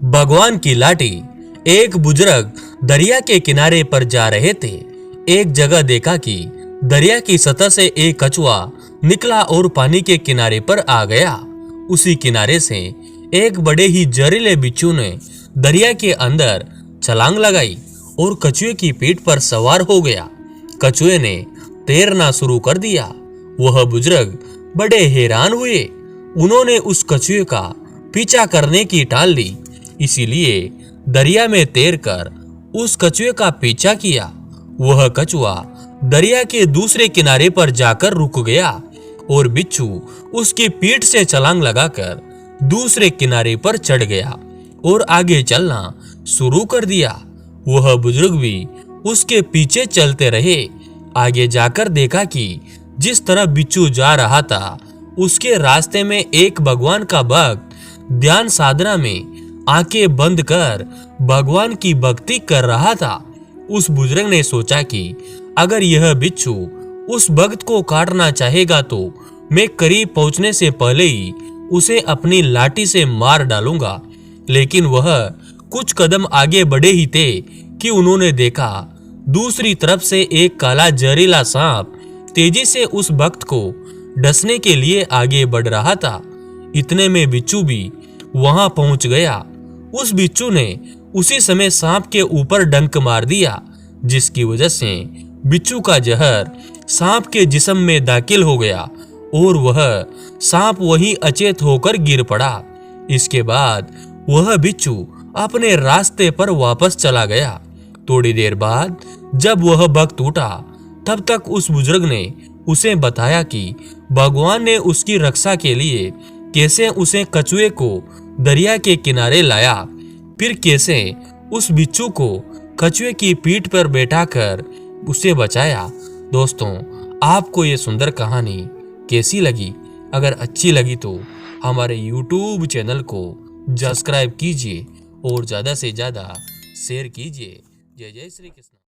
भगवान की लाठी। एक बुजुर्ग दरिया के किनारे पर जा रहे थे। एक जगह देखा कि दरिया की सतह से एक कछुआ निकला और पानी के किनारे पर आ गया। उसी किनारे से एक बड़े ही जहरीले बिच्छू ने दरिया के अंदर छलांग लगाई और कछुए की पीठ पर सवार हो गया। कछुए ने तैरना शुरू कर दिया। वह बुजुर्ग बड़े हैरान हुए। उन्होंने उस कछुए का पीछा करने की टाल ली, इसीलिए दरिया में तैरकर उस कछुए का पीछा किया। वह कछुआ दरिया के दूसरे किनारे पर जाकर रुक गया और बिच्छू उसकी पीठ से छलांग लगाकर दूसरे किनारे पर चढ़ गया और आगे चलना शुरू कर दिया। वह बुजुर्ग भी उसके पीछे चलते रहे। आगे जाकर देखा कि जिस तरह बिच्छू जा रहा था, उसके रास्ते में एक भगवान का भक्त ध्यान साधना में आंखें बंद कर भगवान की भक्ति कर रहा था। उस बुजुर्ग ने सोचा कि अगर यह बिच्छू उस भक्त को काटना चाहेगा तो मैं करीब पहुंचने से पहले ही उसे अपनी लाठी से मार डालूंगा। लेकिन वह कुछ कदम आगे बढ़े ही थे कि उन्होंने देखा दूसरी तरफ से एक काला जहरीला सांप तेजी से उस भक्त को डसने के लिए आगे बढ़ रहा था। इतने में बिच्छू भी वहां पहुंच गया। उस बिच्छू ने उसी समय सांप के ऊपर डंक मार दिया, जिसकी वजह से बिच्छू का जहर सांप के जिस्म में दाखिल हो गया और वह सांप वहीं अचेत होकर गिर पड़ा। इसके बाद वह बिच्छू अपने रास्ते पर वापस चला गया। थोड़ी देर बाद जब वह भक्त उठा, तब तक उस बुजुर्ग ने उसे बताया कि भगवान ने उसकी रक्षा के लिए कैसे उसे कछुए को दरिया के किनारे लाया, फिर कैसे उस बिच्छू को कछुए की पीठ पर बैठाकर उसे बचाया। दोस्तों, आपको ये सुंदर कहानी कैसी लगी? अगर अच्छी लगी तो हमारे YouTube चैनल को सब्सक्राइब कीजिए और ज़्यादा से ज़्यादा शेयर कीजिए। जय जय श्री कृष्ण।